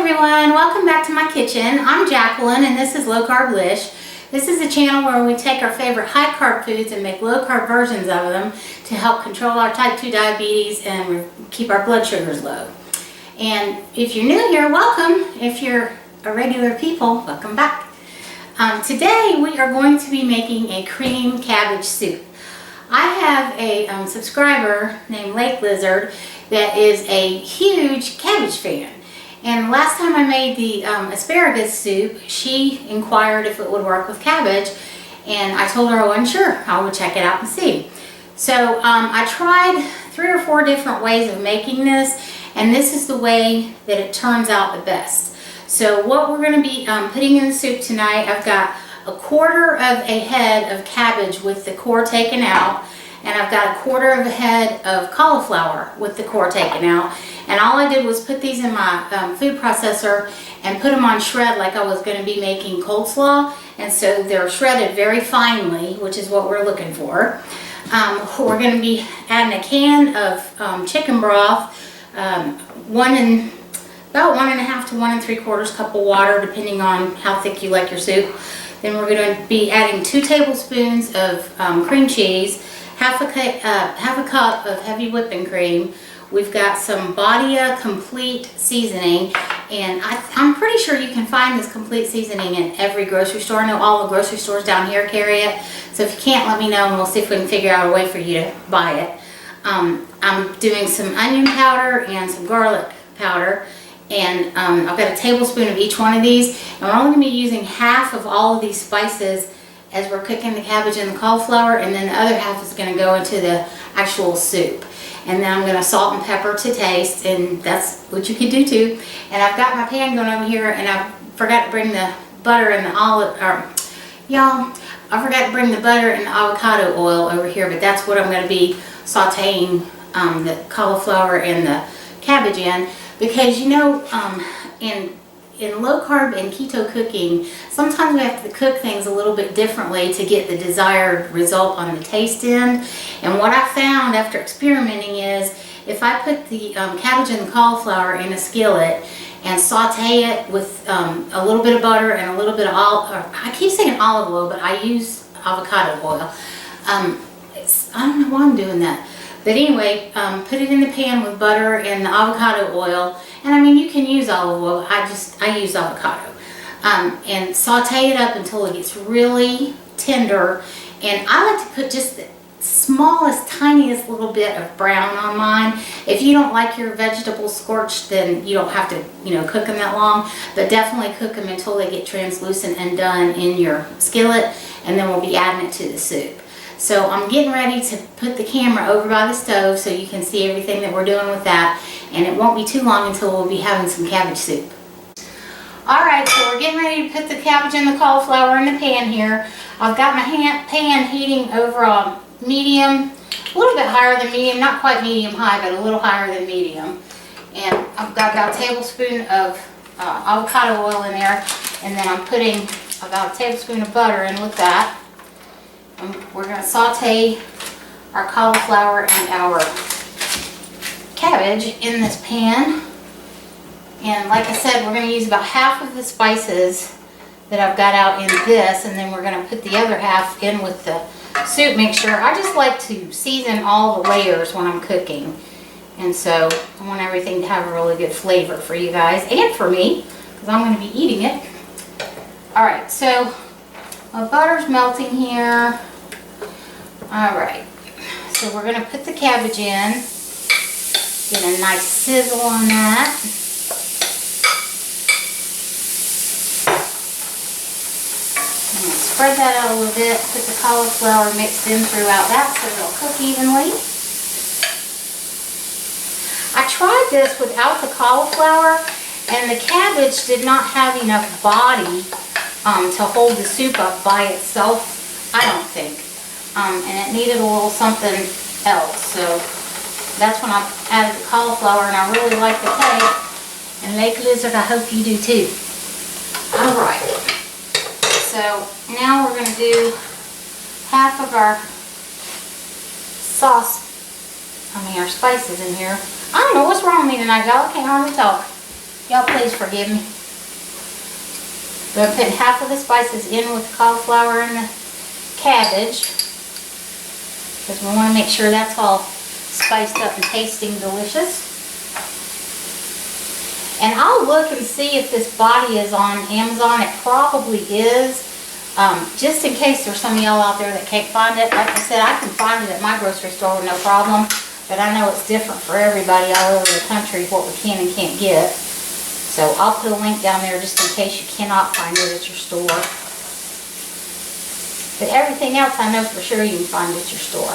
everyone, welcome back to my kitchen. I'm Jacqueline and this is Low Carblish. This is a channel where we take our favorite high carb foods and make low carb versions of them to help control our type 2 diabetes and keep our blood sugars low. And if you're new here, welcome. If you're a regular people, welcome back. Today we are going to be making a cream cabbage soup. I have a subscriber named Lake Lizard that is a huge cabbage fan. And last time I made the asparagus soup, she inquired if it would work with cabbage, and I told her I wasn't sure. I would check it out and see. So I tried 3 or 4 different ways of making this, and this is the way that it turns out the best. So what we're going to be putting in the soup tonight, I've got a 1/4 of a head of cabbage with the core taken out, and I've got a 1/4 of a head of cauliflower with the core taken out. And all I did was put these in my food processor and put them on shred like I was going to be making coleslaw. And so they're shredded very finely, which is what we're looking for. We're going to be adding a can of chicken broth, about 1.5 to 1 3/4 cup of water, depending on how thick you like your soup. Then we're going to be adding 2 tablespoons of cream cheese, half a cup of heavy whipping cream. We've got some Badia complete seasoning, and I'm pretty sure you can find this complete seasoning in every grocery store. I know all the grocery stores down here carry it, so if you can't, let me know and we'll see if we can figure out a way for you to buy it. I'm doing some onion powder and some garlic powder, and I've got a tablespoon of each one of these, and we're only going to be using half of all of these spices as we're cooking the cabbage and the cauliflower, and then the other half is going to go into the actual soup. And then I'm going to salt and pepper to taste, and that's what you can do too. And I've got my pan going over here, and I forgot to bring the butter and the I forgot to bring the butter and the avocado oil over here, but that's what I'm going to be sauteing the cauliflower and the cabbage in, because you know, in low carb and keto cooking, sometimes we have to cook things a little bit differently to get the desired result on the taste end. And what I found after experimenting is if I put the cabbage and the cauliflower in a skillet and saute it with a little bit of butter and a little bit of I keep saying olive oil, but I use avocado oil. I don't know why I'm doing that. But anyway, put it in the pan with butter and the avocado oil. And I mean, you can use olive oil. I use avocado. And saute it up until it gets really tender. And I like to put just the smallest, tiniest little bit of brown on mine. If you don't like your vegetables scorched, then you don't have to, cook them that long. But definitely cook them until they get translucent and done in your skillet. And then we'll be adding it to the soup. So I'm getting ready to put the camera over by the stove so you can see everything that we're doing with that. And it won't be too long until we'll be having some cabbage soup. Alright, so we're getting ready to put the cabbage and the cauliflower in the pan here. I've got my pan heating over on medium, a little bit higher than medium, not quite medium high, but a little higher than medium. And I've got about a tablespoon of avocado oil in there, and then I'm putting about a tablespoon of butter in with that. And we're going to saute our cauliflower and our cabbage in this pan. And like I said, we're going to use about half of the spices that I've got out in this, and then we're going to put the other half in with the soup mixture. I just like to season all the layers when I'm cooking, and so I want everything to have a really good flavor for you guys and for me, because I'm going to be eating it. Alright, so my butter's melting here. Alright, so we're going to put the cabbage in, get a nice sizzle on that. I'm going to spread that out a little bit, put the cauliflower mixed in throughout that so it'll cook evenly. I tried this without the cauliflower, and the cabbage did not have enough body to hold the soup up by itself, I don't think. And it needed a little something else. So that's when I added the cauliflower, and I really like the taste. And Lake Lizard, I hope you do too. Alright. So now we're going to do half of our sauce, our spices in here. I don't know what's wrong with me tonight, y'all. I can't hardly talk. Y'all please forgive me. We're going to put half of the spices in with the cauliflower and the cabbage, because we want to make sure that's all spiced up and tasting delicious. And I'll look and see if this Badia is on Amazon. It probably is. Just in case there's some of y'all out there that can't find it. Like I said, I can find it at my grocery store with no problem. But I know it's different for everybody all over the country what we can and can't get. So I'll put a link down there just in case you cannot find it at your store. But everything else I know for sure you can find at your store.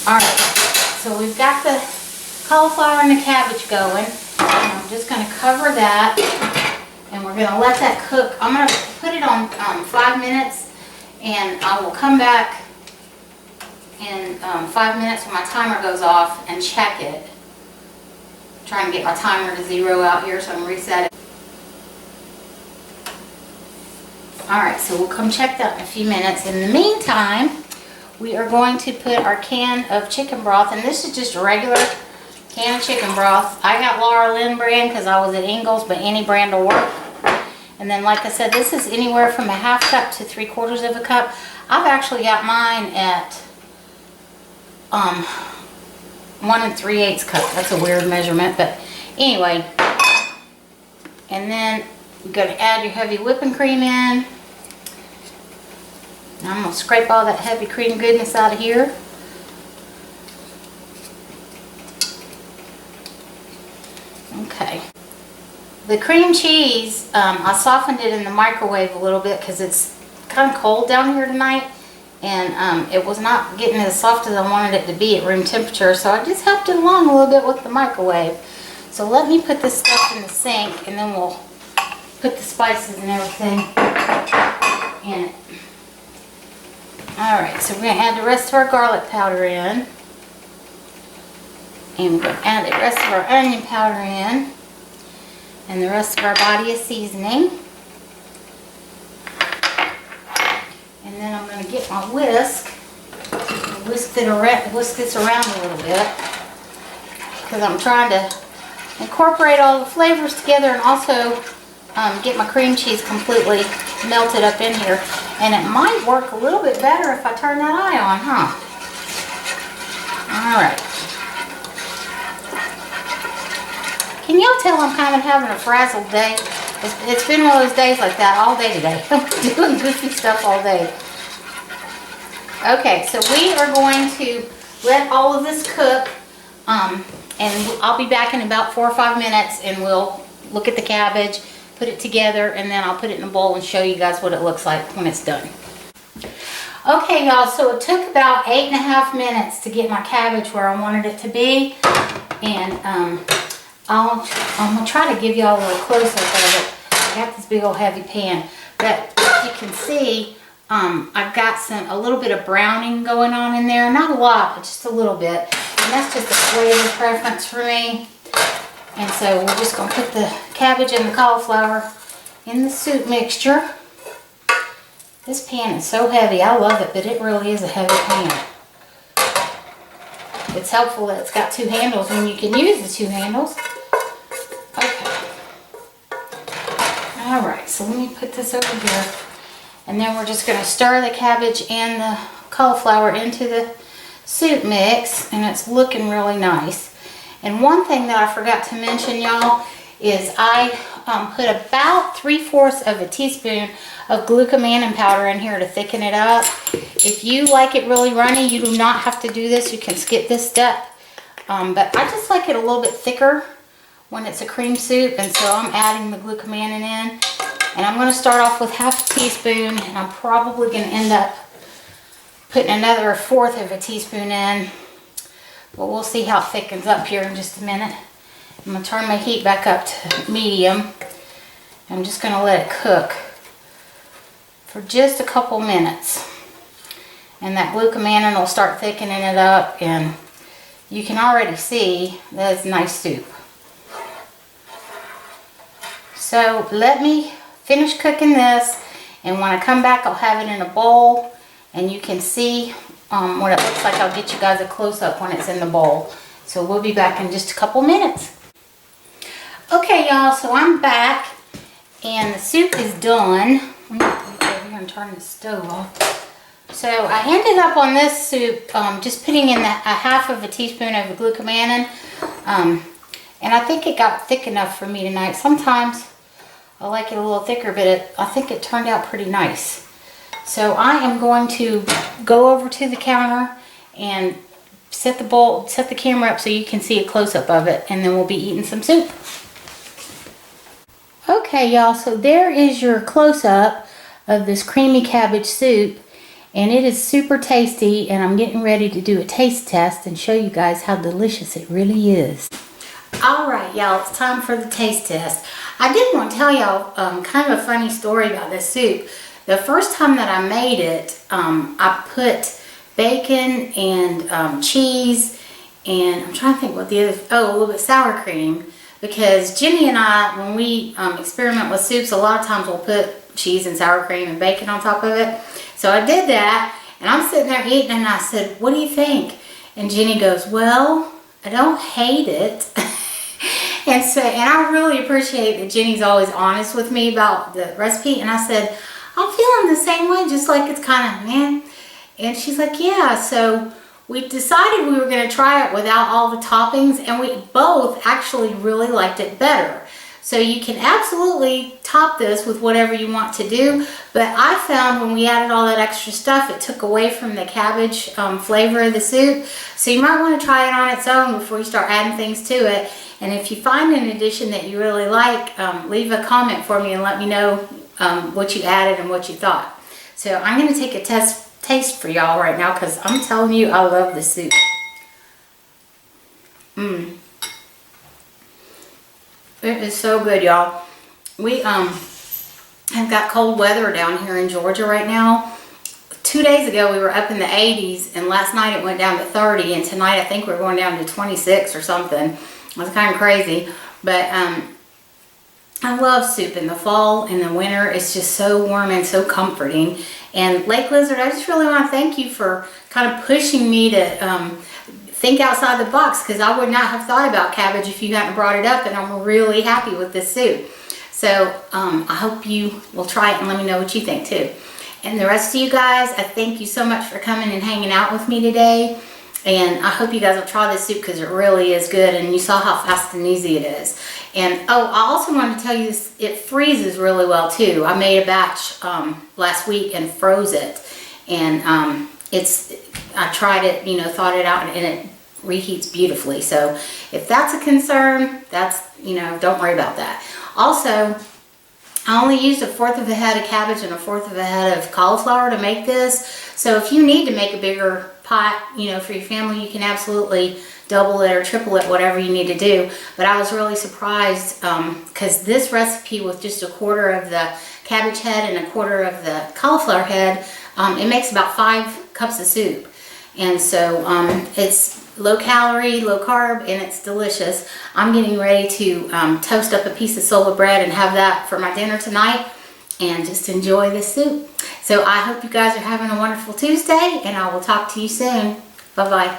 Alright, so we've got the cauliflower and the cabbage going. I'm just going to cover that, and we're going to let that cook. I'm going to put it on 5 minutes, and I will come back in 5 minutes when my timer goes off and check it. I'm trying to get my timer to 0 out here so I can reset it. Alright, so we'll come check that in a few minutes. In the meantime, we are going to put our can of chicken broth, and this is just a regular can of chicken broth. I got Laura Lynn brand because I was at Ingles, but any brand will work. And then, like I said, this is anywhere from a half cup to 3/4 of a cup. I've actually got mine at 1 3/8 cup. That's a weird measurement, but anyway. And then you're going to add your heavy whipping cream in. Now I'm going to scrape all that heavy cream goodness out of here. Okay. The cream cheese, I softened it in the microwave a little bit because it's kind of cold down here tonight, and it was not getting as soft as I wanted it to be at room temperature, so I just helped it along a little bit with the microwave. So let me put this stuff in the sink, and then we'll put the spices and everything in it. Alright, so we're going to add the rest of our garlic powder in. And we're going to add the rest of our onion powder in. And the rest of our Badia seasoning. And then I'm going to get my whisk. And whisk this around a little bit. Because I'm trying to incorporate all the flavors together and also get my cream cheese completely melted up in here. And it might work a little bit better if I turn that eye on, huh? Alright. Can y'all tell I'm kind of having a frazzled day? It's been one of those days like that all day today. I'm doing goofy stuff all day. Okay, so we are going to let all of this cook. And I'll be back in about 4 or 5 minutes, and we'll look at the cabbage, put it together, and then I'll put it in a bowl and show you guys what it looks like when it's done. Okay, y'all, so it took about 8.5 minutes to get my cabbage where I wanted it to be. And I'm going to try to give y'all a little close-up of it. I got this big old heavy pan. But as you can see, I've got a little bit of browning going on in there. Not a lot, but just a little bit. And that's just a flavor preference for me. And so we're just going to put the cabbage and the cauliflower in the soup mixture. This pan is so heavy. I love it, but it really is a heavy pan. It's helpful that it's got 2 handles when you can use the 2 handles. Okay. Alright, so let me put this over here. And then we're just going to stir the cabbage and the cauliflower into the soup mix. And it's looking really nice. And one thing that I forgot to mention, y'all, is I put about 3/4 of a teaspoon of glucomannan powder in here to thicken it up. If you like it really runny, you do not have to do this. You can skip this step. But I just like it a little bit thicker when it's a cream soup, and so I'm adding the glucomannan in. And I'm going to start off with 1/2 teaspoon, and I'm probably going to end up putting another 1/4 of a teaspoon in. But we'll see how it thickens up here in just a minute. I'm going to turn my heat back up to medium. I'm just going to let it cook for just a couple minutes. And that glucomannan will start thickening it up, and you can already see that it's nice soup. So let me finish cooking this, and when I come back I'll have it in a bowl, and you can see what it looks like. I'll get you guys a close-up when it's in the bowl. So we'll be back in just a couple minutes. Okay, y'all, so I'm back and the soup is done. I'm going to go over here and turn the stove off. So I ended up on this soup just putting in a half of a teaspoon of glucomannan. And I think it got thick enough for me tonight. Sometimes I like it a little thicker, but I think it turned out pretty nice. So I am going to go over to the counter and set the camera up so you can see a close-up of it, and then we'll be eating some soup. Okay, y'all, so there is your close-up of this creamy cabbage soup, and it is super tasty, and I'm getting ready to do a taste test and show you guys how delicious it really is. Alright, y'all, it's time for the taste test. I did want to tell y'all kind of a funny story about this soup. The first time that I made it, I put bacon and cheese, and I'm trying to think what the other, a little bit sour cream, because Jenny and I, when we experiment with soups, a lot of times we'll put cheese and sour cream and bacon on top of it. So I did that, and I'm sitting there eating, and I said, what do you think? And Jenny goes, well, I don't hate it. And I really appreciate that Jenny's always honest with me about the recipe. And I said, I'm feeling the same way, just like it's kind of, man. And she's like, yeah. So we decided we were going to try it without all the toppings, and we both actually really liked it better. So you can absolutely top this with whatever you want to do, but I found when we added all that extra stuff, it took away from the cabbage flavor of the soup. So you might want to try it on its own before you start adding things to it. And if you find an addition that you really like, leave a comment for me and let me know what you added and what you thought. So I'm going to take a taste for y'all right now, because I'm telling you, I love the soup. It is so good, y'all. We have got cold weather down here in Georgia right now. 2 days ago we were up in the 80s, and last night it went down to 30, and tonight I think we're going down to 26 or something. It's kind of crazy, but I love soup in the fall and the winter. It's just so warm and so comforting. And Lake Lizard, I just really want to thank you for kind of pushing me to think outside the box, because I would not have thought about cabbage if you hadn't brought it up, and I'm really happy with this soup. So I hope you will try it and let me know what you think too. And the rest of you guys, I thank you so much for coming and hanging out with me today. And I hope you guys will try this soup, because it really is good, and you saw how fast and easy it is. And oh, I also wanted to tell you this, it freezes really well too. I made a batch last week and froze it, and I tried it, you know, thawed it out, and it reheats beautifully. So if that's a concern, that's, you know, don't worry about that. Also, I only used 1/4 of a head of cabbage and 1/4 of a head of cauliflower to make this. So if you need to make a bigger pot, you know, for your family, you can absolutely double it or triple it, whatever you need to do. But I was really surprised because this recipe with just 1/4 of the cabbage head and 1/4 of the cauliflower head, it makes about 5 cups of soup. And so it's low calorie, low carb, and it's delicious. I'm getting ready to toast up a piece of sola bread and have that for my dinner tonight, and just enjoy this soup. So I hope you guys are having a wonderful Tuesday, and I will talk to you soon. Bye-bye.